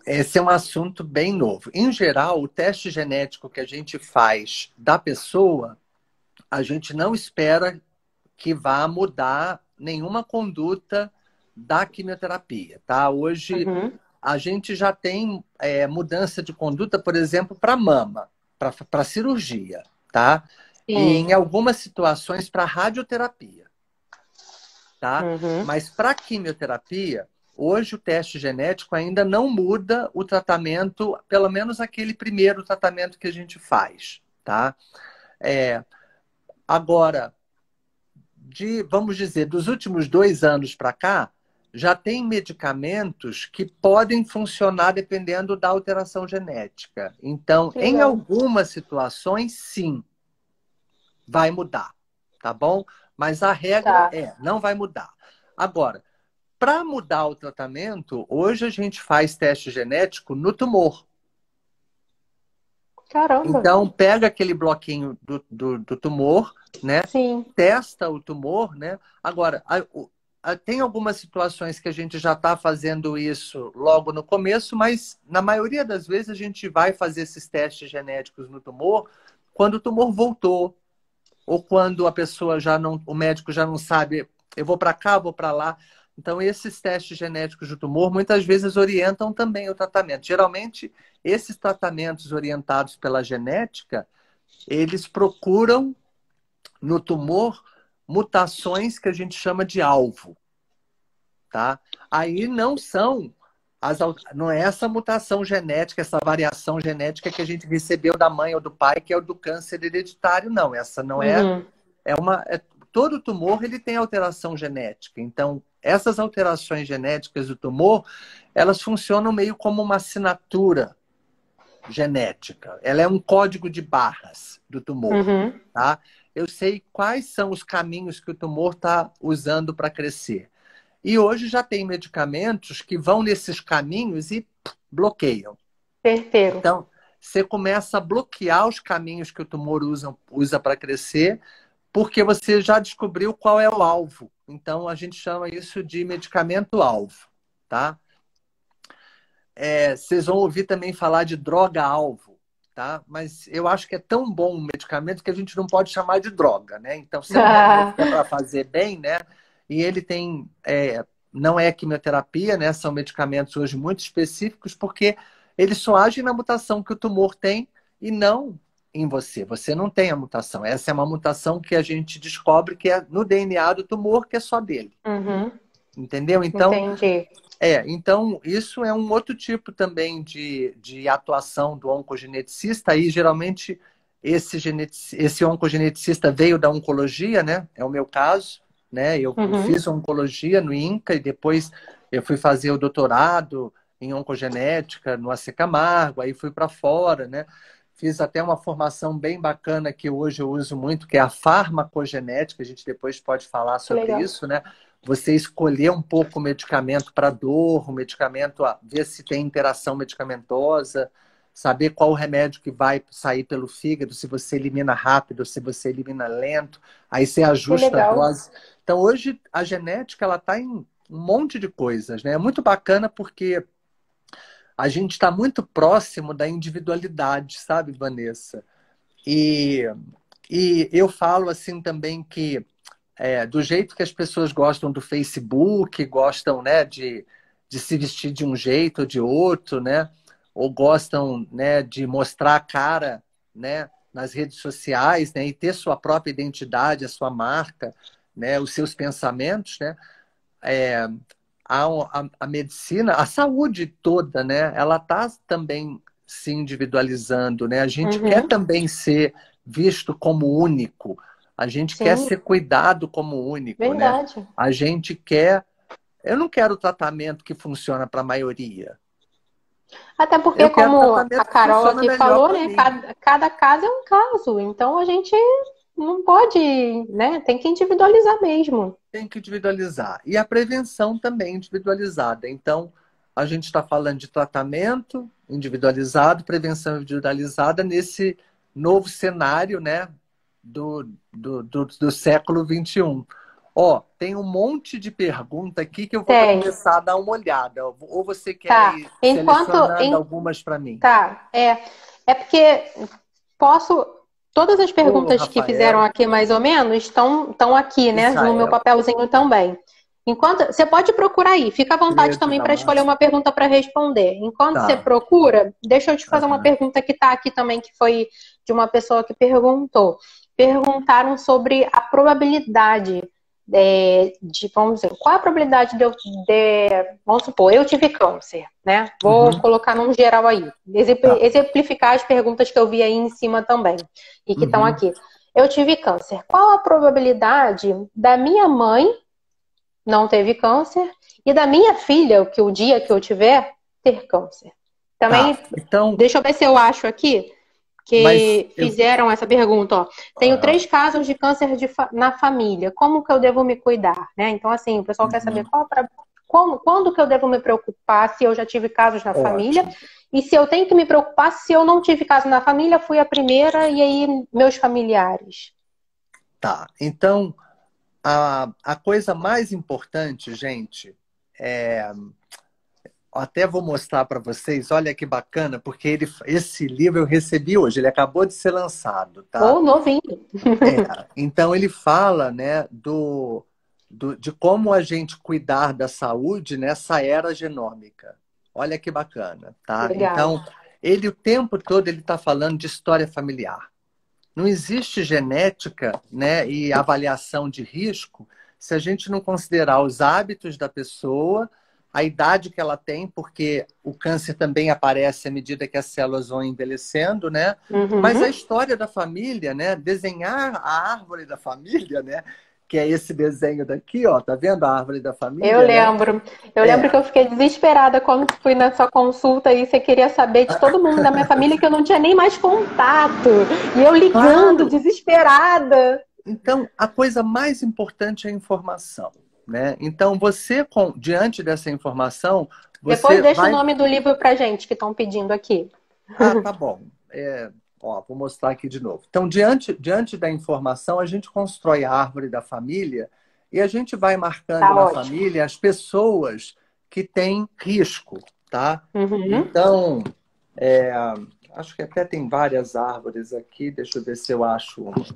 esse é um assunto bem novo. Em geral, o teste genético que a gente faz da pessoa, a gente não espera que vá mudar nenhuma conduta da quimioterapia, tá? Hoje Uhum. a gente já tem mudança de conduta, por exemplo, para mama, para cirurgia, tá? E Sim. em algumas situações para radioterapia, tá? Uhum. Mas para quimioterapia, hoje o teste genético ainda não muda o tratamento, pelo menos aquele primeiro tratamento que a gente faz, tá? É, agora, vamos dizer, dos últimos 2 anos para cá, já tem medicamentos que podem funcionar dependendo da alteração genética. Então, Que em legal. algumas situações, sim, vai mudar, tá bom? Mas a regra Tá. não vai mudar. Agora, para mudar o tratamento, hoje a gente faz teste genético no tumor. Caramba. Então, pega aquele bloquinho do tumor, né? Sim. Testa o tumor, né? Agora, tem algumas situações que a gente já está fazendo isso logo no começo, mas na maioria das vezes a gente vai fazer esses testes genéticos no tumor quando o tumor voltou, ou quando a pessoa já não, o médico já não sabe, eu vou para cá, vou para lá. Então, esses testes genéticos do tumor muitas vezes orientam também o tratamento. Geralmente, esses tratamentos orientados pela genética, eles procuram no tumor mutações que a gente chama de alvo, tá? Aí não é essa mutação genética, essa variação genética que a gente recebeu da mãe ou do pai, que é o do câncer hereditário, não. Essa não é, Uhum. todo tumor ele tem alteração genética. Então, essas alterações genéticas do tumor, elas funcionam meio como uma assinatura genética. Ela é um código de barras do tumor, Uhum. tá? Eu sei quais são os caminhos que o tumor está usando para crescer. E hoje já tem medicamentos que vão nesses caminhos e bloqueiam. Certeiro. Então, você começa a bloquear os caminhos que o tumor usa para crescer, porque você já descobriu qual é o alvo. Então, a gente chama isso de medicamento-alvo, tá? Vocês vão ouvir também falar de droga-alvo, tá? Mas eu acho que é tão bom um medicamento que a gente não pode chamar de droga, né? Então, se é um remédio que é para fazer bem, né? E ele tem... não é quimioterapia, né? São medicamentos hoje muito específicos, porque eles só agem na mutação que o tumor tem e não em você. Você não tem a mutação. Essa é uma mutação que a gente descobre que é no DNA do tumor, que é só dele. Uhum. Entendeu? Entendi. Então, isso é um outro tipo também de atuação do oncogeneticista. Aí, geralmente, esse oncogeneticista veio da oncologia, né? É o meu caso, né? Eu Uhum. fiz oncologia no INCA e depois eu fui fazer o doutorado em oncogenética no AC Camargo, aí fui para fora, né? Fiz até uma formação bem bacana que hoje eu uso muito, que é a farmacogenética. A gente depois pode falar Que sobre legal. isso, né? Você escolher um pouco o medicamento para dor, o medicamento, ver se tem interação medicamentosa, saber qual o remédio que vai sair pelo fígado, se você elimina rápido, se você elimina lento, aí você Que ajusta a legal. dose. Então, hoje, a genética ela está em um monte de coisas, né? É muito bacana porque a gente está muito próximo da individualidade, sabe, Vanessa? E, e eu falo assim também que do jeito que as pessoas gostam do Facebook, gostam, né, de se vestir de um jeito ou de outro, né? Ou gostam, né, de mostrar a cara, né, nas redes sociais, né, e ter sua própria identidade, a sua marca, né, os seus pensamentos, né? É, a medicina, a saúde toda, né, ela está também se individualizando, né? A gente quer Uhum. também ser visto como único. A gente quer Sim, ser cuidado como único, né? verdade. A gente quer. Eu não quero tratamento que funciona para a maioria. Até porque, Eu quero como a tratamento que Carol funciona aqui melhor falou, para né? mim. Cada caso é um caso. Então a gente não pode, né? Tem que individualizar mesmo. Tem que individualizar. E a prevenção também individualizada. Então, a gente está falando de tratamento individualizado, prevenção individualizada nesse novo cenário, né, do século XXI. Ó, tem um monte de pergunta aqui que eu vou Tem. começar a dar uma olhada. Ou você quer Tá. ir Enquanto. selecionando algumas para mim? Tá. É porque posso. Todas as Ô, perguntas que fizeram Rafael, aqui, mais ou menos, estão aqui, né? No meu Israel, papelzinho também. Enquanto você pode procurar aí, fica à vontade Pedro, também para escolher Damasco. uma pergunta para responder. Enquanto você Tá. procura, deixa eu te fazer uma Aham. pergunta que está aqui também, que foi de uma pessoa que perguntou. Perguntaram sobre a probabilidade vamos dizer, qual a probabilidade vamos supor, eu tive câncer, né? Vou Uhum. colocar num geral aí, Tá. exemplificar as perguntas que eu vi aí em cima também e que estão Uhum. aqui. Eu tive câncer. Qual a probabilidade da minha mãe não teve câncer, e da minha filha, que o dia que eu tiver, ter câncer. Tá, Também, então, deixa eu ver se eu acho aqui, mas que fizeram essa pergunta, ó. Tenho 3 casos de câncer na família. Como que eu devo me cuidar, né? Então, assim, o pessoal quer saber quando que eu devo me preocupar se eu já tive casos na família ótimo. e se eu tenho que me preocupar se eu não tive caso na família, fui a primeira e aí meus familiares. Tá, então, a coisa mais importante, gente, é... Até vou mostrar para vocês, olha que bacana, porque esse livro eu recebi hoje, ele acabou de ser lançado, tá? Ou novinho. Então ele fala, né, de como a gente cuidar da saúde nessa era genômica. Olha que bacana, tá? Legal. Então, ele o tempo todo ele está falando de história familiar. Não existe genética, né, e avaliação de risco se a gente não considerar os hábitos da pessoa, a idade que ela tem, porque o câncer também aparece à medida que as células vão envelhecendo, né? Mas a Uhum. história da família, né? Desenhar a árvore da família, né? Que é esse desenho daqui, ó, tá vendo a árvore da Eu família, né? lembro. Eu lembro que É. eu fiquei desesperada quando fui na sua consulta e você queria saber de todo mundo da minha família que eu não tinha nem mais contato. E eu ligando, Claro! desesperada. Então, a coisa mais importante é a informação, né? Então, você, diante dessa informação, Depois você deixa o vai... nome do livro pra gente que estão pedindo aqui. Ah, tá bom. Ó, vou mostrar aqui de novo. Então, diante da informação, a gente constrói a árvore da família e a gente vai marcando Tá na ótimo. família as pessoas que têm risco, tá? Uhum. Então, é, acho que até tem várias árvores aqui. Deixa eu ver se eu acho uma.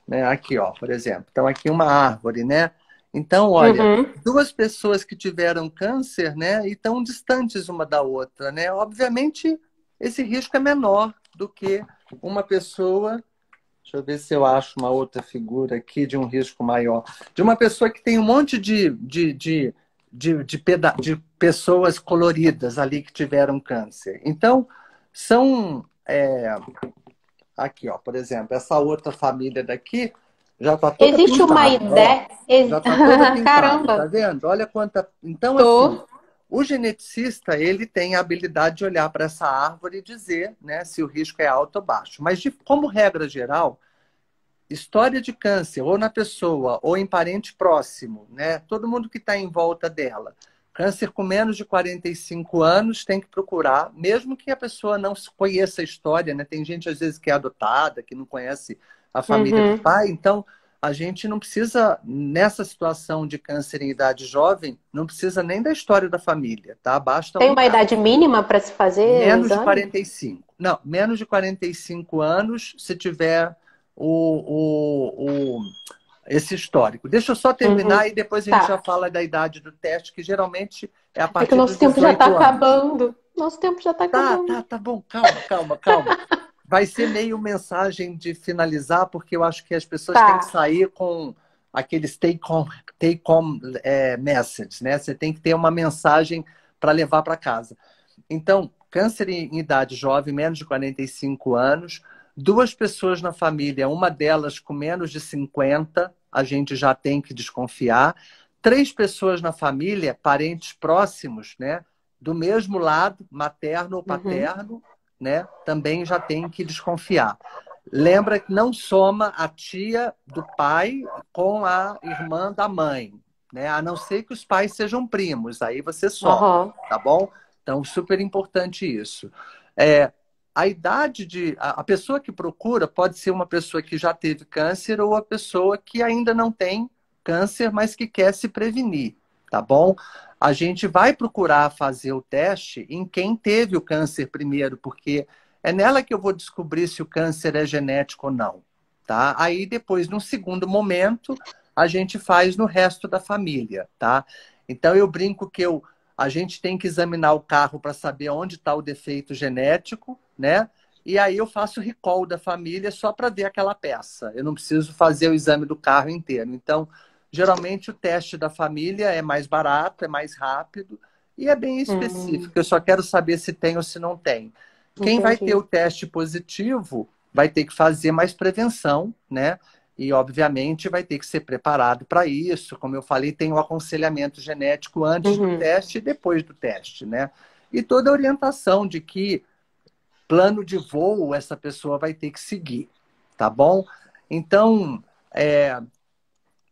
Né? Aqui, ó, por exemplo. Então, aqui uma árvore, né? Então, olha, Uhum. duas pessoas que tiveram câncer, né? E estão distantes uma da outra, né? Obviamente, esse risco é menor do que uma pessoa. Deixa eu ver se eu acho uma outra figura aqui de um risco maior. De uma pessoa que tem um monte de pessoas coloridas ali que tiveram câncer. Então, são. Aqui, ó, por exemplo, essa outra família daqui já está toda Existe uma pintada, ó. ideia. Já está toda pintada, tá Caramba, vendo? Olha quanta. Então, assim, tô. o geneticista ele tem a habilidade de olhar para essa árvore e dizer, né, se o risco é alto ou baixo. Mas, como regra geral, história de câncer, ou na pessoa, ou em parente próximo, né? Todo mundo que está em volta dela. Câncer com menos de 45 anos tem que procurar, mesmo que a pessoa não conheça a história, né? Tem gente, às vezes, que é adotada, que não conhece a família do Uhum. pai. Então, a gente não precisa, nessa situação de câncer em idade jovem, não precisa nem da história da família, tá? Basta Tem um uma idade caso. mínima para se fazer o Menos de exame? 45. Não, menos de 45 anos se tiver esse histórico. Deixa eu só Uhum. terminar e depois a gente já Tá. fala da idade do teste, que geralmente é a É que o partir nosso dos tempo já tá 18 anos. acabando. Nosso tempo já tá acabando. Tá bom, calma, calma, calma. Vai ser meio mensagem de finalizar, porque eu acho que as pessoas têm que Tá. sair com aqueles take home message, né? Você tem que ter uma mensagem para levar para casa. Então, câncer em idade jovem, menos de 45 anos, duas pessoas na família, uma delas com menos de 50, a gente já tem que desconfiar. Três pessoas na família, parentes próximos, né? Do mesmo lado, materno ou Uhum. paterno, né? Também já tem que desconfiar. Lembra que não soma a tia do pai com a irmã da mãe, né? A não ser que os pais sejam primos, aí você soma, Aham. tá bom? Então, super importante isso. É, a idade a pessoa que procura pode ser uma pessoa que já teve câncer ou a pessoa que ainda não tem câncer, mas que quer se prevenir, tá bom? A gente vai procurar fazer o teste em quem teve o câncer primeiro, porque é nela que eu vou descobrir se o câncer é genético ou não, tá? Aí depois, num segundo momento, a gente faz no resto da família, tá? Então eu brinco que a gente tem que examinar o carro para saber onde está o defeito genético, né? E aí eu faço o recall da família só para ver aquela peça. Eu não preciso fazer o exame do carro inteiro. Então, geralmente o teste da família é mais barato, é mais rápido e é bem específico. Hum, Eu só quero saber se tem ou se não tem. Quem vai ter o entendi. teste positivo vai ter que fazer mais prevenção, né? E, obviamente, vai ter que ser preparado para isso. Como eu falei, tem o aconselhamento genético antes do teste e depois do teste, né? E toda a orientação de que plano de voo essa pessoa vai ter que seguir, tá bom? Então,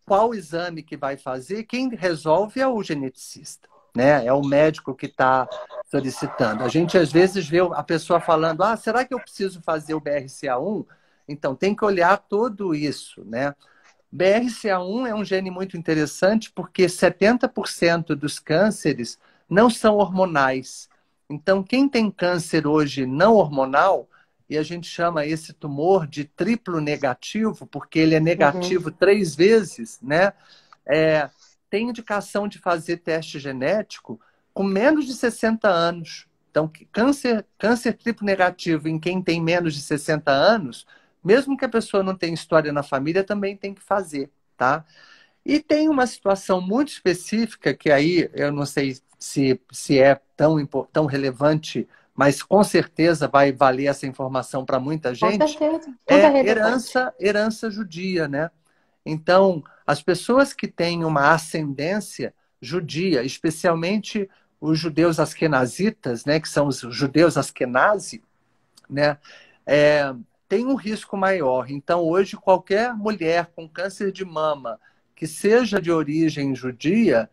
qual exame que vai fazer? Quem resolve é o geneticista, né? É o médico que está solicitando. A gente, às vezes, vê a pessoa falando, será que eu preciso fazer o BRCA1? Então, tem que olhar tudo isso, né? BRCA1 é um gene muito interessante porque 70% dos cânceres não são hormonais. Então, quem tem câncer hoje não hormonal, e a gente chama esse tumor de triplo negativo, porque ele é negativo 3 vezes, né? Tem indicação de fazer teste genético com menos de 60 anos. Então, câncer triplo negativo em quem tem menos de 60 anos, mesmo que a pessoa não tenha história na família, também tem que fazer, tá? E tem uma situação muito específica, que aí eu não sei se é tão relevante, mas com certeza vai valer essa informação para muita Com gente, certeza, tudo é relevante. herança judia, né? Então, as pessoas que têm uma ascendência judia, especialmente os judeus askenazitas, né, que são os judeus askenazi, né, tem um risco maior. Então, hoje, qualquer mulher com câncer de mama que seja de origem judia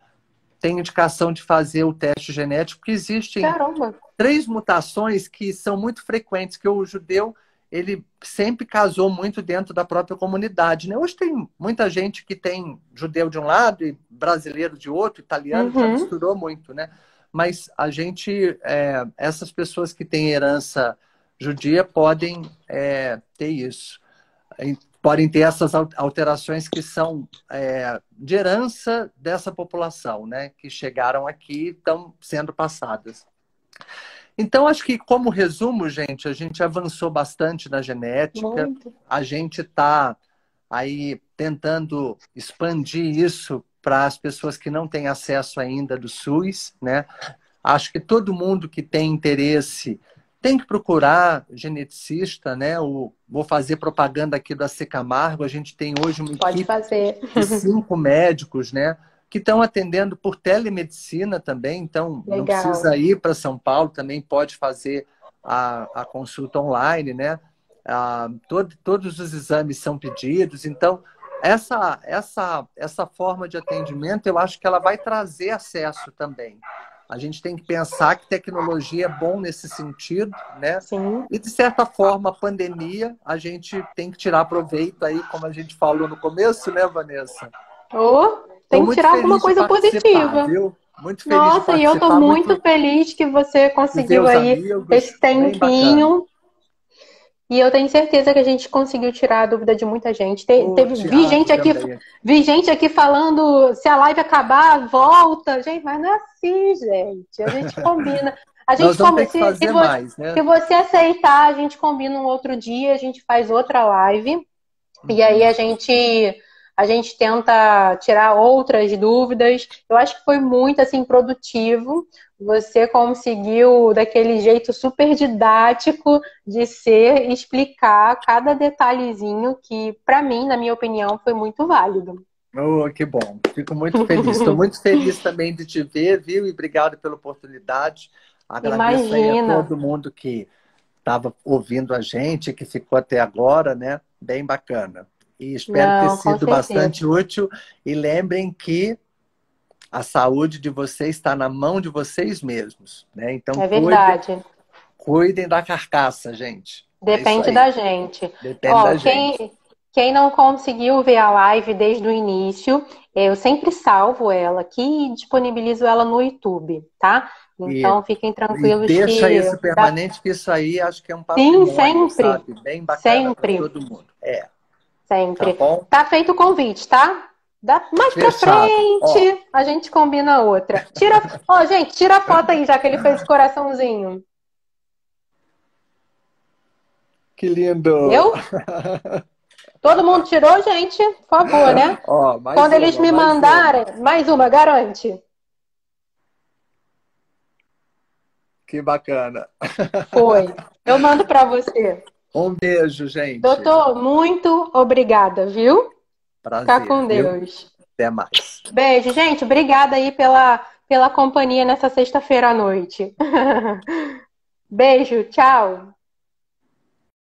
tem indicação de fazer o teste genético, porque existem Caramba. 3 mutações que são muito frequentes, que o judeu ele sempre casou muito dentro da própria comunidade, né? Hoje tem muita gente que tem judeu de um lado e brasileiro de outro, italiano, já misturou muito, né? Mas a gente, essas pessoas que têm herança judia podem ter isso. Podem ter essas alterações que são de herança dessa população, né? Que chegaram aqui e estão sendo passadas. Então, acho que, como resumo, gente, a gente avançou bastante na genética. Muito. A gente está aí tentando expandir isso para as pessoas que não têm acesso ainda do SUS, né? Acho que todo mundo que tem interesse tem que procurar geneticista, né? Vou fazer propaganda aqui da C Camargo. A gente tem hoje uma Pode equipe fazer. de 5 médicos, né? Que estão atendendo por telemedicina também. Então, não Legal. precisa ir para São Paulo, também pode fazer a consulta online, né? Todos os exames são pedidos. Então, essa forma de atendimento, eu acho que ela vai trazer acesso também. A gente tem que pensar que tecnologia é bom nesse sentido, né? Sim. E, de certa forma, a pandemia, a gente tem que tirar proveito aí, como a gente falou no começo, né, Vanessa? Tem que tirar alguma coisa positiva. Viu? Muito feliz de Nossa, participar. e eu tô muito feliz que você conseguiu aí amigos, esse tempinho. E eu tenho certeza que a gente conseguiu tirar a dúvida de muita gente. Vi gente aqui falando, se a live acabar, volta. Gente, mas não é assim, gente. A gente combina. Nós vamos ter que fazer mais, né? Se você aceitar, a gente combina um outro dia, a gente faz outra live. E aí a gente tenta tirar outras dúvidas. Eu acho que foi muito assim produtivo. Você conseguiu, daquele jeito super didático de ser, explicar cada detalhezinho que, para mim, na minha opinião, foi muito válido. Oh, que bom. Fico muito feliz. Estou muito feliz também de te ver, viu? E obrigado pela oportunidade. Agradeço aí a todo mundo que estava ouvindo a gente, que ficou até agora, né? Bem bacana. E espero ter sido bastante útil. E lembrem que a saúde de vocês está na mão de vocês mesmos, né? Então, verdade. Cuidem da carcaça, gente. Depende da gente. Depende da gente. Quem não conseguiu ver a live desde o início, eu sempre salvo ela aqui e disponibilizo ela no YouTube, tá? Então, fiquem tranquilos. Deixa isso permanente, que isso aí acho que é um patrimônio, sempre. Sabe? Bem bacana para todo mundo. Sempre. Tá bom? Tá feito o convite, tá? Mais pra frente, a gente combina outra. Gente, tira a foto aí, já que ele fez coraçãozinho. Que lindo! Todo mundo tirou, gente? Por favor, né? Quando eles me mandarem, mais uma, garante. Que bacana. Foi. Eu mando pra você. Um beijo, gente. Doutor, muito obrigada, viu? Fica Prazer, com viu? Deus. Até mais. Beijo, gente. Obrigada aí pela companhia nessa sexta-feira à noite. Beijo, tchau.